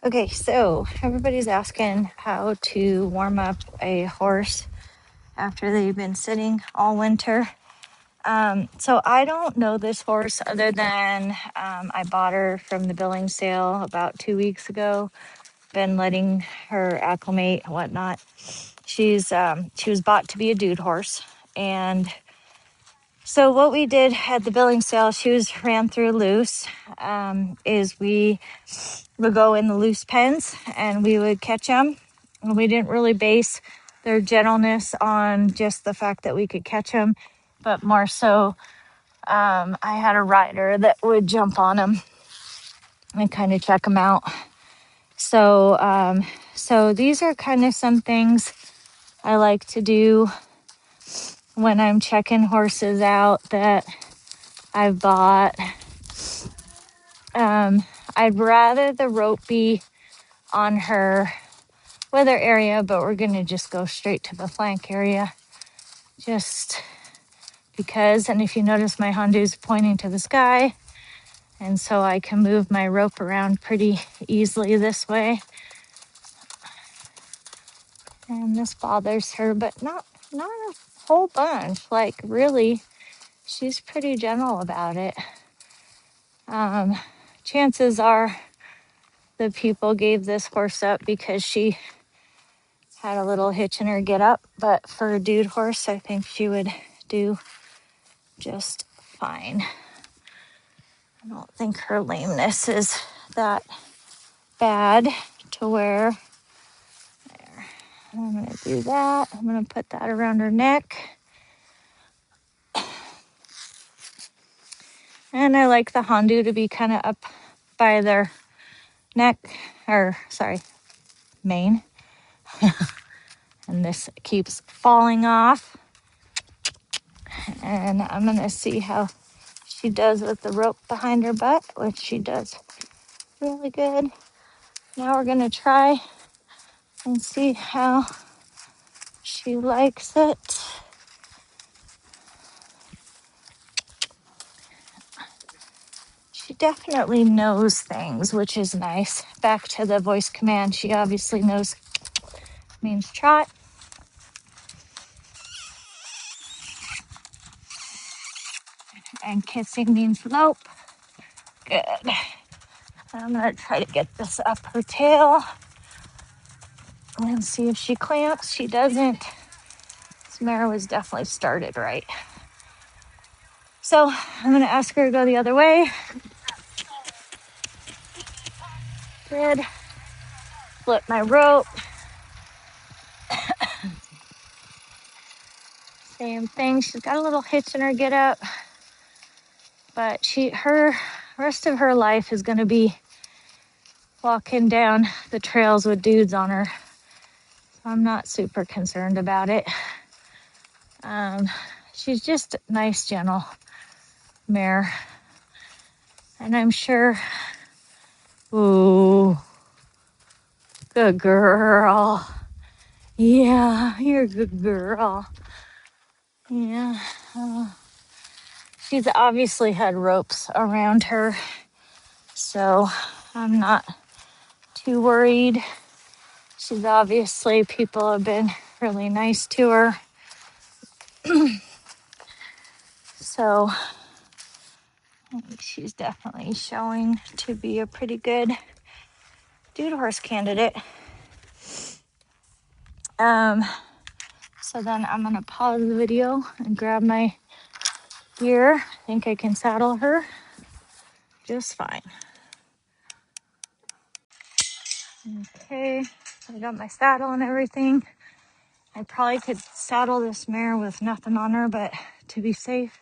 Okay, so everybody's asking how to warm up a horse after they've been sitting all winter. So I don't know this horse other than I bought her from the billing sale about 2 weeks ago. Been letting her acclimate and whatnot. She was bought to be a dude horse, and so what we did at the billing sale, she was ran through loose. Is we would go in the loose pens and we would catch them. And we didn't really base their gentleness on just the fact that we could catch them, but more so, I had a rider that would jump on them and kind of check them out. So these are kind of some things I like to do when I'm checking horses out that I've bought. I'd rather the rope be on her weather area, but we're going to just go straight to the flank area just because. And if you notice, my Hondu's pointing to the sky, and so I can move my rope around pretty easily this way. And this bothers her, but not a whole bunch. Like, really, she's pretty gentle about it. Chances are the people gave this horse up because she had a little hitch in her get up, but for a dude horse, I think she would do just fine. I don't think her lameness is that bad to where. There. I'm going to do that. I'm going to put that around her neck. And I like the Hondu to be kind of up by their neck, mane. And this keeps falling off. And I'm going to see how she does with the rope behind her butt, which she does really good. Now we're going to try and see how she likes it. She definitely knows things, which is nice. Back to the voice command, she obviously knows means trot. And kissing means lope. Good. I'm going to try to get this up her tail and see if she clamps. She doesn't. This mare was definitely started right. So I'm going to ask her to go the other way. Good. Flip my rope. Same thing. She's got a little hitch in her get up, but her rest of her life is going to be walking down the trails with dudes on her. So I'm not super concerned about it. She's just a nice, gentle mare. And I'm sure, ooh, good girl. Yeah, you're a good girl. Yeah. She's obviously had ropes around her, so I'm not too worried. She's obviously, people have been really nice to her. So I think she's definitely showing to be a pretty good dude horse candidate. So then I'm gonna pause the video and grab my gear. I think I can saddle her just fine. Okay, I got my saddle and everything. I probably could saddle this mare with nothing on her, but to be safe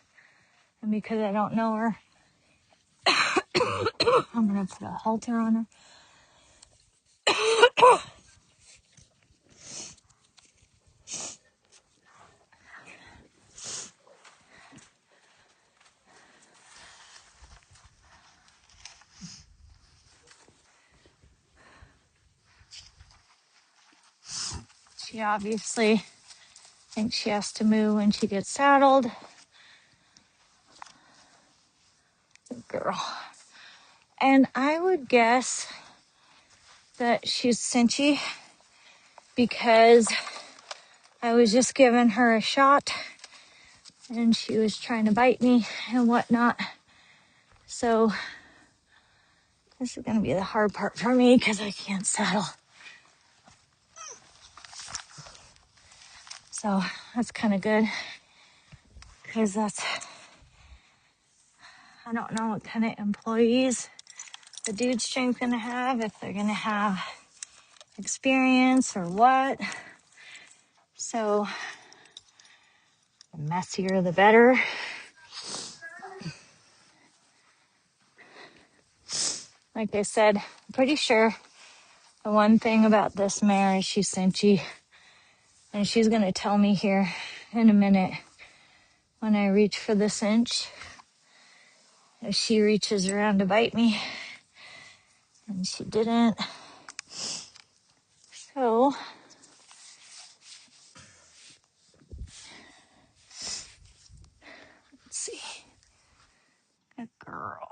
and because I don't know her, I'm gonna put a halter on her. She obviously thinks she has to move when she gets saddled. Good girl. And I would guess that she's cinchy because I was just giving her a shot and she was trying to bite me and whatnot. So this is going to be the hard part for me because I can't saddle. So that's kind of good because I don't know what kind of employees the dude strength going to have, if they're going to have experience or what. So the messier the better. Like I said, I'm pretty sure the one thing about this mare is she's cinchy. And she's going to tell me here in a minute when I reach for the cinch if she reaches around to bite me. And she didn't. So let's see. Good girl.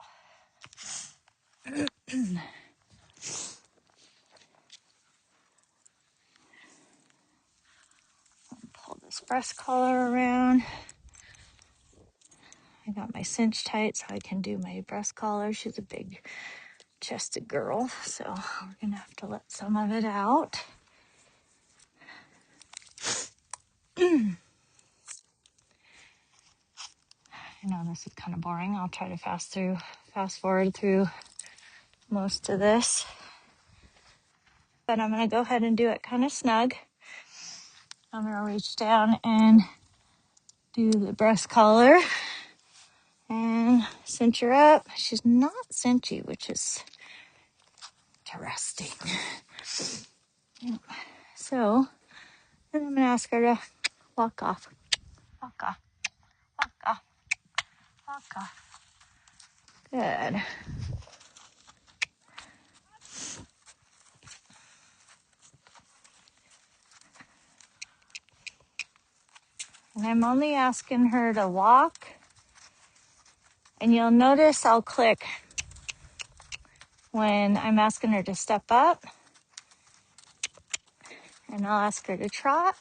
Pull this breast collar around. I got my cinch tight so I can do my breast collar. She's a big chested girl, so we're gonna have to let some of it out. I know this is kind of boring. I'll try to fast forward through most of this. But I'm gonna go ahead and do it kind of snug. I'm gonna reach down and do the breast collar and cinch her up. She's not cinchy, which is interesting. So then I'm gonna ask her to walk off, walk off, walk off, walk off. Good. And I'm only asking her to walk. And you'll notice I'll click when I'm asking her to step up. And I'll ask her to trot.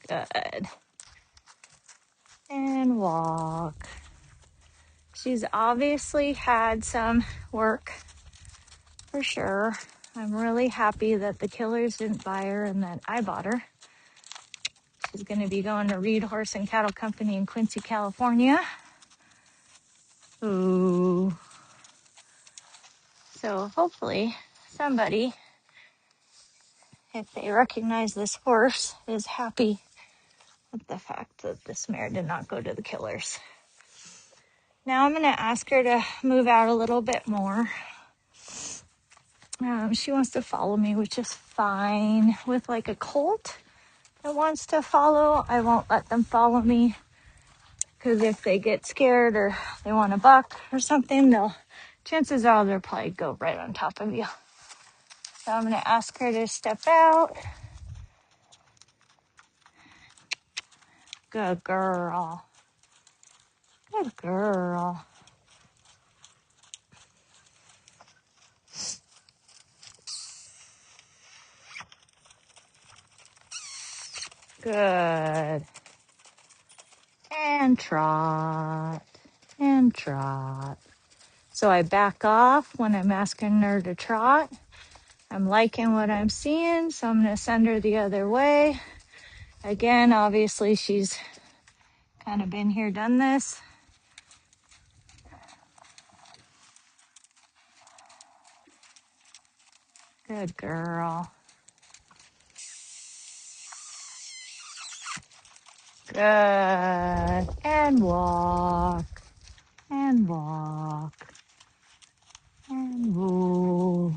Good. And walk. She's obviously had some work for sure. I'm really happy that the killers didn't buy her and that I bought her. She's going to be going to Reed Horse and Cattle Company in Quincy, California. Ooh. So hopefully somebody, if they recognize this horse, is happy with the fact that this mare did not go to the killers. Now I'm going to ask her to move out a little bit more. She wants to follow me, which is fine. With like a colt that wants to follow, I won't let them follow me. Because if they get scared or they want to buck or something, chances are they'll probably go right on top of you. So I'm going to ask her to step out. Good girl. Good girl. Good. And trot. And trot. So I back off when I'm asking her to trot. I'm liking what I'm seeing, so I'm going to send her the other way. Again, obviously she's kind of been here, done this. Good girl. Good. And walk. And walk. And woo.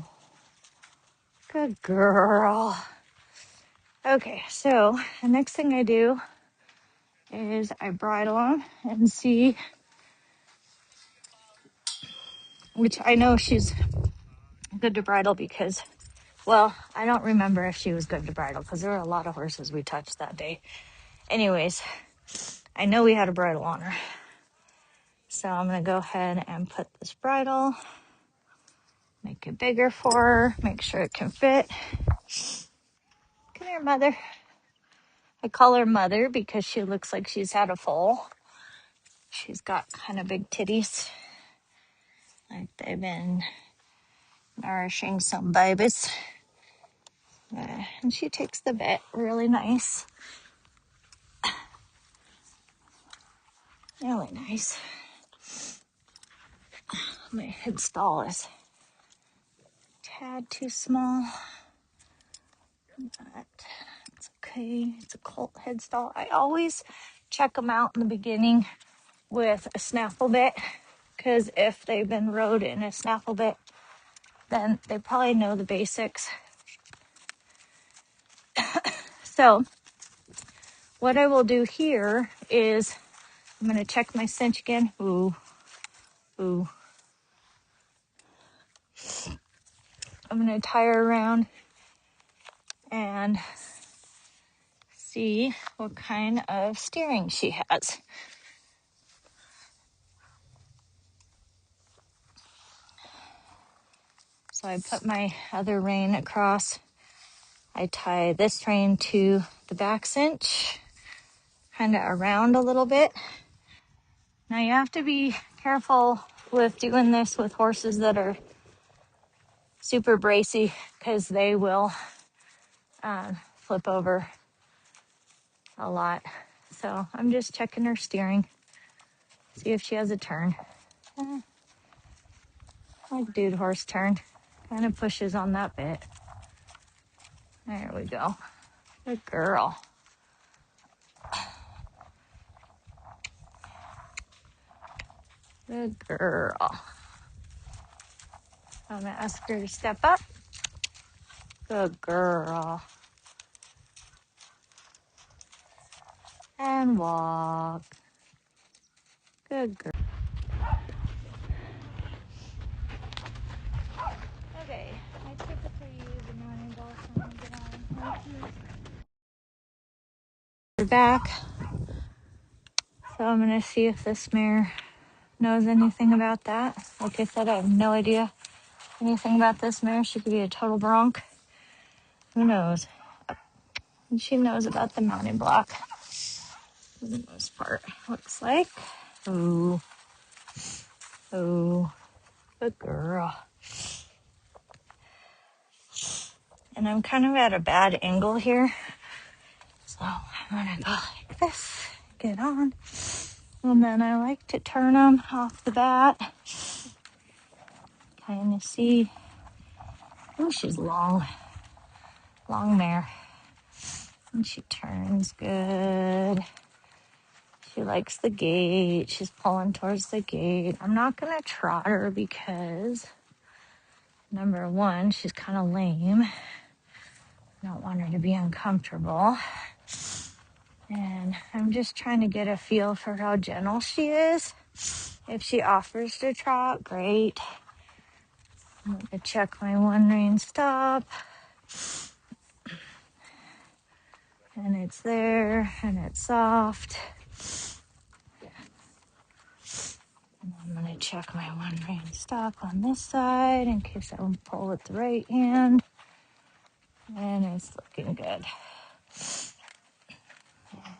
Good girl. Okay, so the next thing I do is I bridle him and see, which I know she's good to bridle because, well, I don't remember if she was good to bridle because there were a lot of horses we touched that day. Anyways, I know we had a bridle on her. So I'm going to go ahead and put this bridle Make it bigger for her, make sure it can fit. Come here, mother. I call her mother because she looks like she's had a foal. She's got kind of big titties. Like they've been nourishing some babies. And she takes the vet really nice. Really nice. My head stall is a tad too small. But it's okay. It's a colt head stall. I always check them out in the beginning with a snaffle bit, because if they've been rode in a snaffle bit, then they probably know the basics. So what I will do here is I'm going to check my cinch again. Ooh. I'm going to tie her around and see what kind of steering she has. So I put my other rein across. I tie this rein to the back cinch, kind of around a little bit. Now you have to be careful with doing this with horses that are super bracy, because they will flip over a lot. So I'm just checking her steering, see if she has a turn. Like dude horse turn. Kind of pushes on that bit. There we go. Good girl. Good girl. I'm gonna ask her to step up. Good girl. And walk. Good girl. Okay, I typically use a mounting ball when I get on horses. Her back. So I'm gonna see if this mare knows anything about that. Like I said, I have no idea anything about this mare. She could be a total bronc. Who knows? And she knows about the mounting block for the most part, looks like. Ooh. Ooh. Good girl. And I'm kind of at a bad angle here. So I'm gonna go like this, get on. And then I like to turn them off the bat. Kind of see. Oh, she's long mare. And she turns good. She likes the gate. She's pulling towards the gate. I'm not gonna trot her because, number one, she's kind of lame. I don't want her to be uncomfortable. And I'm just trying to get a feel for how gentle she is. If she offers to trot, great. I'm gonna check my one rein stop. And it's there, and it's soft. And I'm gonna check my one rein stop on this side in case I don't pull with the right hand. And it's looking good.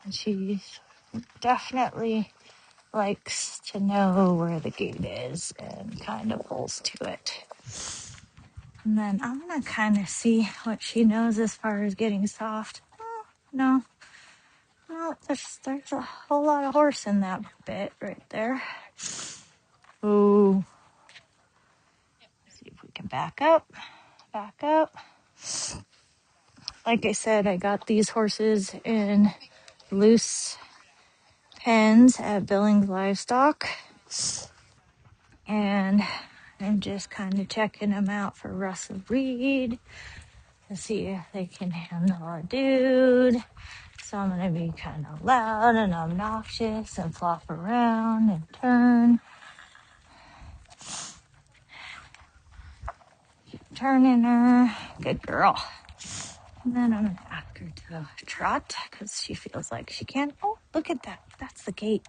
And she definitely likes to know where the gate is and kind of pulls to it. And then I'm gonna kind of see what she knows as far as getting soft. Oh, no, there's a whole lot of horse in that bit right there. Ooh. See if we can back up. Like I said, I got these horses in loose pens at Billings Livestock. And I'm just kind of checking them out for Russell Reed to see if they can handle a dude. So I'm going to be kind of loud and obnoxious and flop around and turn. Turning her. Good girl. And then I'm going to ask her to trot because she feels like she can. Oh, look at that. That's the gate.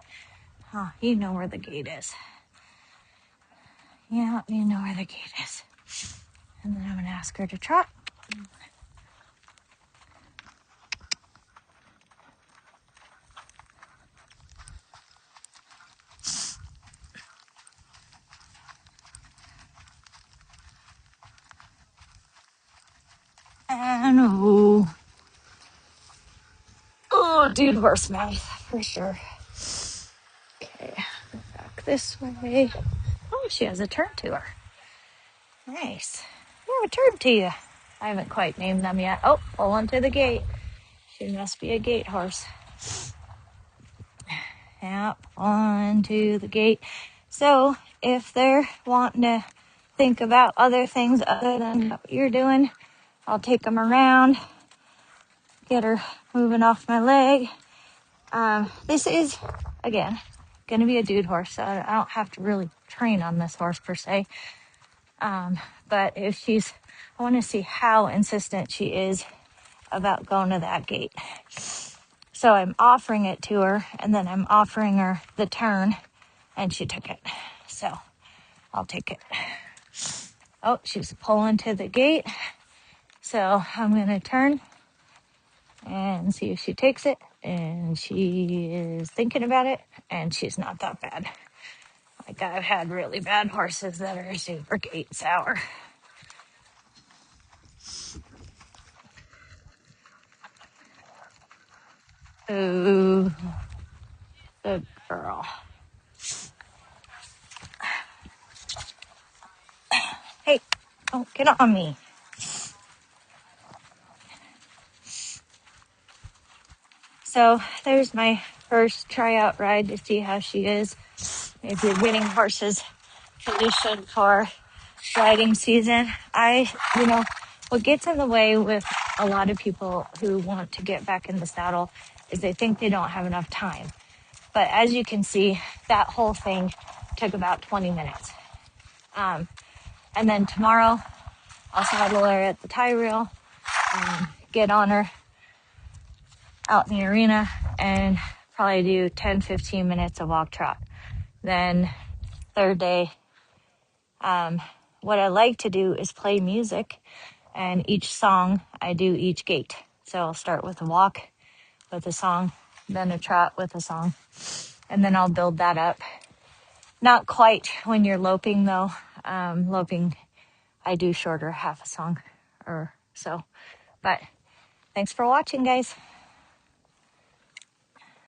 Huh, you know where the gate is. Yeah, you know where the gate is. ask her to trot. And dude horse mouth for sure. Okay, back this way. Oh, she has a turn to her. Nice. You have a turn to you. I haven't quite named them yet. Oh, pull onto the gate. She must be a gate horse. Yep, onto the gate. So if they're wanting to think about other things other than what you're doing, I'll take them around, get her moving off my leg. This is, again, going to be a dude horse, so I don't have to really train on this horse per se. But if I want to see how insistent she is about going to that gate. So I'm offering it to her, and then I'm offering her the turn, and she took it. So I'll take it. Oh, she's pulling to the gate. So I'm going to turn and see if she takes it. And she is thinking about it, and she's not that bad. Like, I've had really bad horses that are super gate sour. Ooh, good girl. Hey, don't get on me. So there's my first tryout ride to see how she is. If you're getting horses conditioned for riding season, what gets in the way with a lot of people who want to get back in the saddle is they think they don't have enough time. But as you can see, that whole thing took about 20 minutes. And then tomorrow, I'll saddle her at the tie reel, get on her out in the arena, and probably do 10-15 minutes of walk trot. Then third day, what I like to do is play music, and each song I do each gate. So I'll start with a walk with a song, then a trot with a song, and then I'll build that up. Not quite when you're loping though. Loping, I do shorter, half a song or so. But thanks for watching, guys.